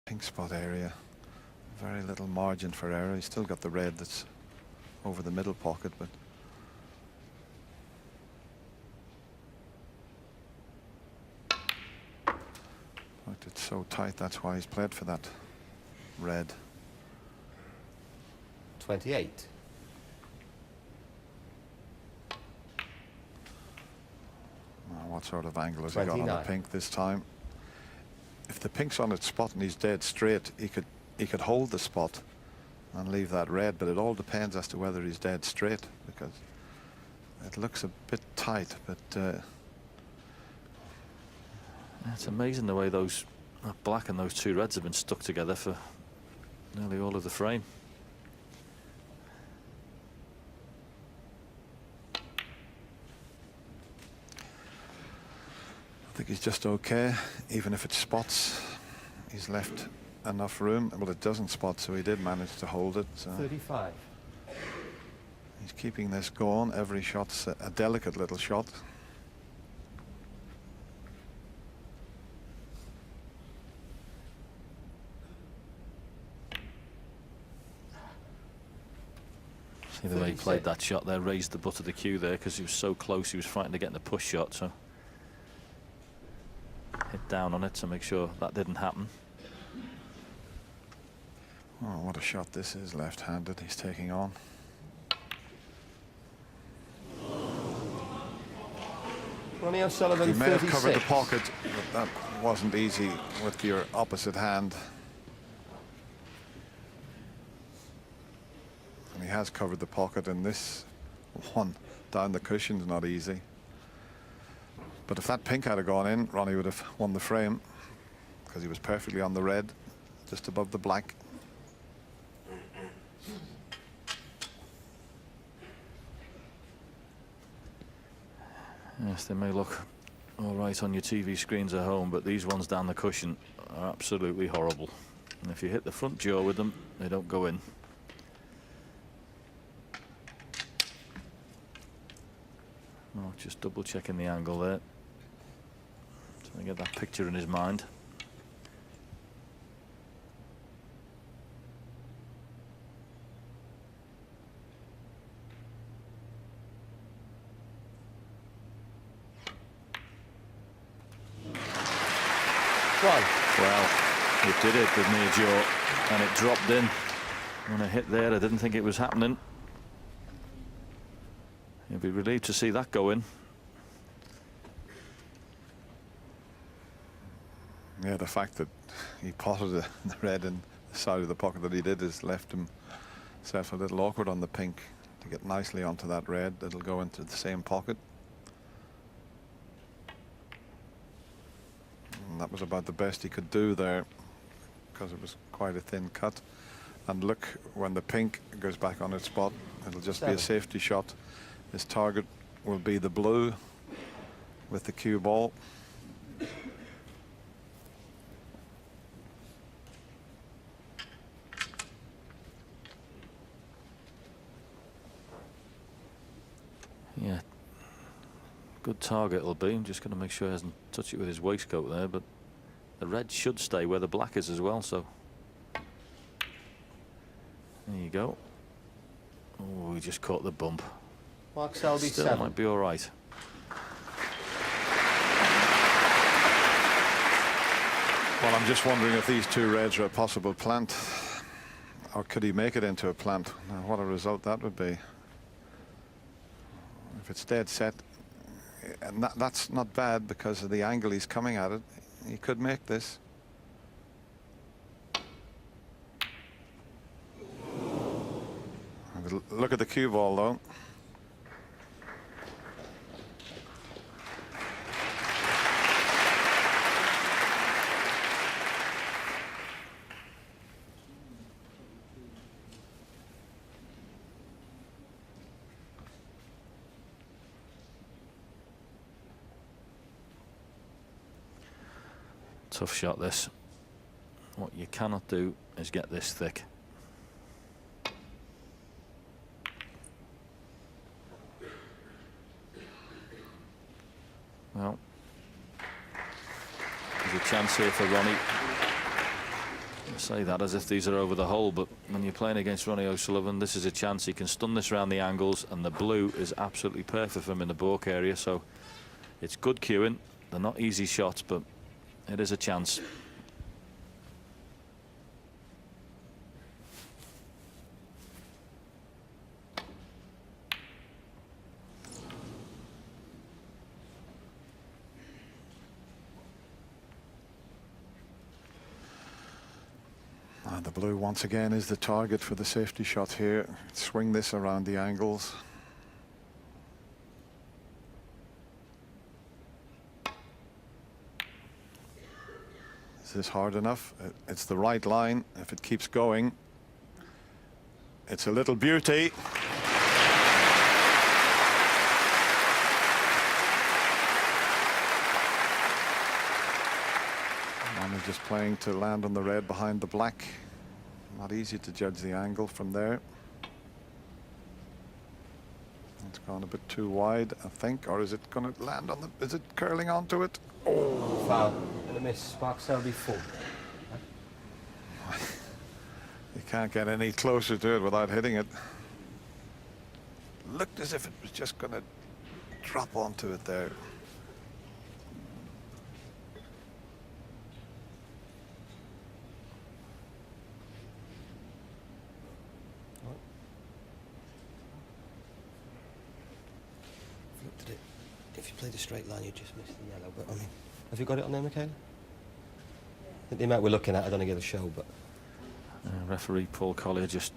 Pink spot area. Very little margin for error. He's still got the red that's over the middle pocket, but it's so tight. That's why he's played for that red. 28. What sort of angle has he got on the pink this time? If the pink's on its spot and he's dead straight, he could hold the spot and leave that red, but it all depends as to whether he's dead straight, because it looks a bit tight. But it's amazing the way those black and those two reds have been stuck together for nearly all of the frame. I think he's just okay, even if it spots. He's left enough room. Well, it doesn't spot, so he did manage to hold it. So 35. He's keeping this going. Every shot's a delicate little shot. See the way he played that shot there, raised the butt of the cue there because he was so close. He was frightened to get in the push shot, so hit down on it to make sure that didn't happen. Oh, what a shot this is, left-handed. He's taking on. Ronnie O'Sullivan, he may 36. have covered the pocket, but that wasn't easy with your opposite hand. And he has covered the pocket, and this one down the cushion's not easy. But if that pink had gone in, Ronnie would have won the frame, because he was perfectly on the red, just above the black. Yes, they may look all right on your TV screens at home, but these ones down the cushion are absolutely horrible. And if you hit the front jaw with them, they don't go in. Oh, just double checking the angle there. Trying to get that picture in his mind. Well, it did it with near jaw, and it dropped in. When I hit there, I didn't think it was happening. You'll be relieved to see that go in. Yeah, the fact that he potted the red in the side of the pocket that he did has left himself a little awkward on the pink to get nicely onto that red. It'll go into the same pocket. And that was about the best he could do there, because it was quite a thin cut. And look, when the pink goes back on its spot, it'll just be a safety shot. His target will be the blue with the cue ball. Yeah, good target it'll be. I'm just going to make sure he hasn't touched it with his waistcoat there, but the red should stay where the black is as well, so there you go. Oh, he just caught the bump. Mark Selby, Still 7. might be all right. Well, I'm just wondering if these two reds are a possible plant, or could he make it into a plant? Now, what a result that would be. If it's dead set, and that's not bad because of the angle he's coming at it. He could make this. Look at the cue ball, though. Tough shot, this. What you cannot do is get this thick. Well, there's a chance here for Ronnie. say that as if these are over the hole, but when you're playing against Ronnie O'Sullivan, this is a chance he can stun this around the angles, and the blue is absolutely perfect for him in the baulk area, so it's good cueing. They're not easy shots, but it is a chance. And the blue once again is the target for the safety shot here. Swing this around the angles. Is this hard enough? It's the right line. If it keeps going, it's a little beauty. Ronnie just playing to land on the red behind the black. Not easy to judge the angle from there. It's gone a bit too wide, I think, or is it going to land on the? Is it curling onto it? Oh, foul. And a miss. Spark Selby full. You can't get any closer to it without hitting it. Looked as if it was just going to drop onto it there. If you played a straight line, you just missed the yellow. But I mean, have you got it on there, Michaela? I think the amount we're looking at, I don't know the show, but Referee Paul Collier just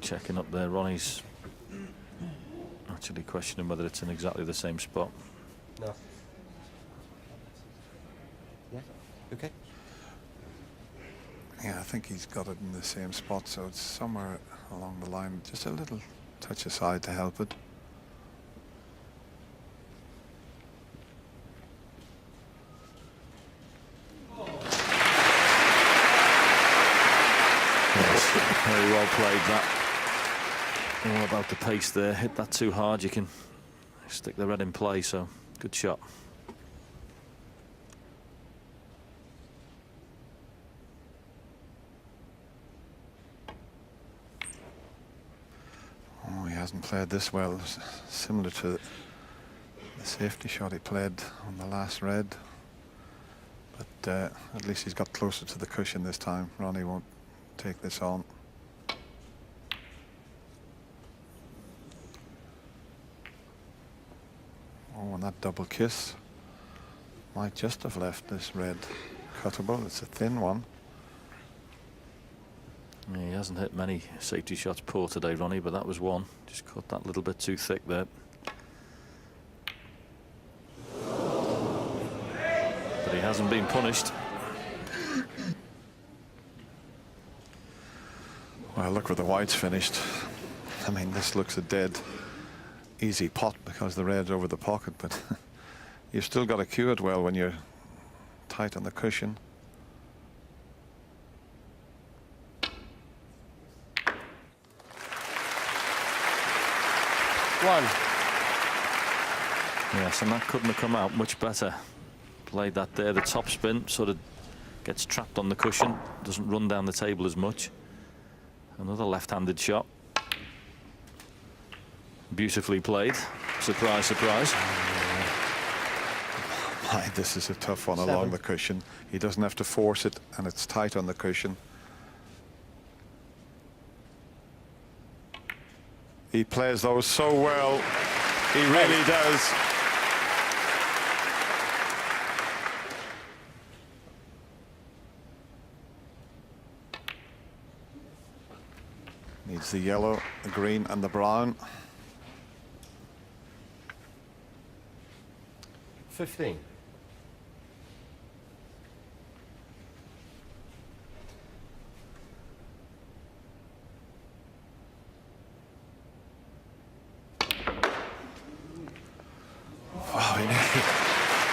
checking up there. Ronnie's actually questioning whether it's in exactly the same spot. no. Yeah. Okay. Yeah, I think he's got it in the same spot, so it's somewhere along the line, just a little touch aside to help it. Very well played that. All about the pace there. Hit that too hard, you can stick the red in play, so good shot. Oh, he hasn't played this well. Similar to the safety shot he played on the last red. But at least he's got closer to the cushion this time. Ronnie won't take this on. Oh, and that double kiss might just have left this red cuttable. It's a thin one. He hasn't hit many safety shots poor today, Ronnie, but that was one. Just cut that little bit too thick there. But he hasn't been punished. Well, look where the white's finished. I mean, this looks a dead easy pot because the red's over the pocket, but you've still got to cue it well when you're tight on the cushion. One. Yes, and that couldn't have come out much better. Played that there, the top spin sort of gets trapped on the cushion, doesn't run down the table as much. Another left-handed shot. Beautifully played. Surprise, surprise. My, this is a tough one along the cushion. He doesn't have to force it, and it's tight on the cushion. He plays those so well. He really does. Needs the yellow, the green, and the brown. 15. Oh, he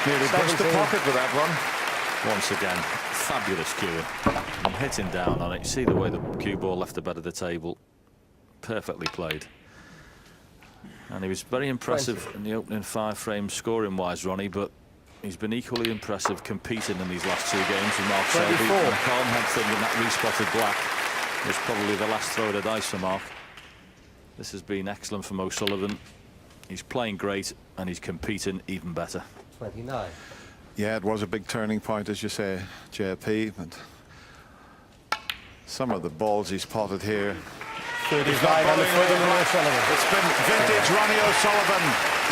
nearly pushed the pocket with that one. Once again, fabulous cueing. I'm hitting down on it. You see the way the cue ball left the bed of the table. Perfectly played. And he was very impressive in the opening 5 frames scoring-wise, Ronnie, but He's been equally impressive competing in these last 2 games with Mark Selby. And I can't help thinking that respotted black was probably the last throw of the dice for Mark. This has been excellent from O'Sullivan. He's playing great and he's competing even better. 29. Yeah, it was a big turning point, as you say, JP. But some of the balls he's potted here. 35 on the foot of O'Sullivan. It's been vintage Ronnie O'Sullivan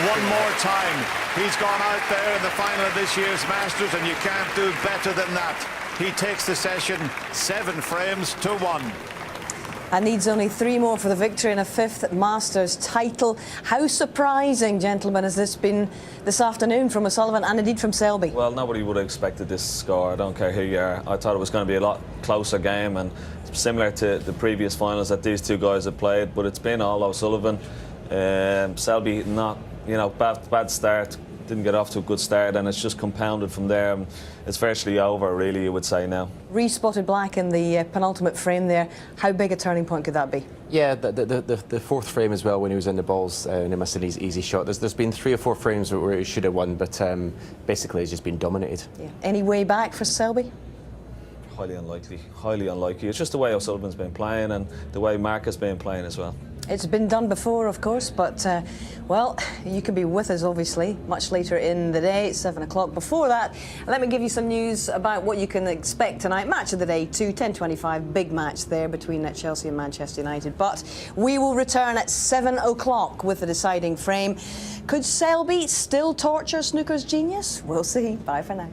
one more time. He's gone out there in the final of this year's Masters, and you can't do better than that. He takes the session 7 frames to 1. And needs only 3 more for the victory and a 5th Masters title. How surprising, gentlemen, has this been this afternoon from O'Sullivan and indeed from Selby? Well, nobody would have expected this score. I don't care who you are. I thought it was going to be a lot closer game, and similar to the previous finals that these 2 guys have played, but it's been all O'Sullivan. Selby, not, you know, bad start. Didn't get off to a good start, and it's just compounded from there. It's virtually over, really, you would say now. Respotted black in the penultimate frame there. How big a turning point could that be? Yeah, the 4th frame as well, when he was in the balls and he missed an easy shot. There's been 3 or 4 frames where he should have won, but basically he's just been dominated. Yeah. Any way back for Selby? Highly unlikely, highly unlikely. It's just the way O'Sullivan's been playing and the way Mark has been playing as well. It's been done before, of course, but, well, you can be with us, obviously, much later in the day, 7 o'clock. Before that, let me give you some news about what you can expect tonight. Match of the day, 10:25, big match there between Chelsea and Manchester United. But we will return at 7 o'clock with the deciding frame. Could Selby still torture snooker's genius? We'll see. Bye for now.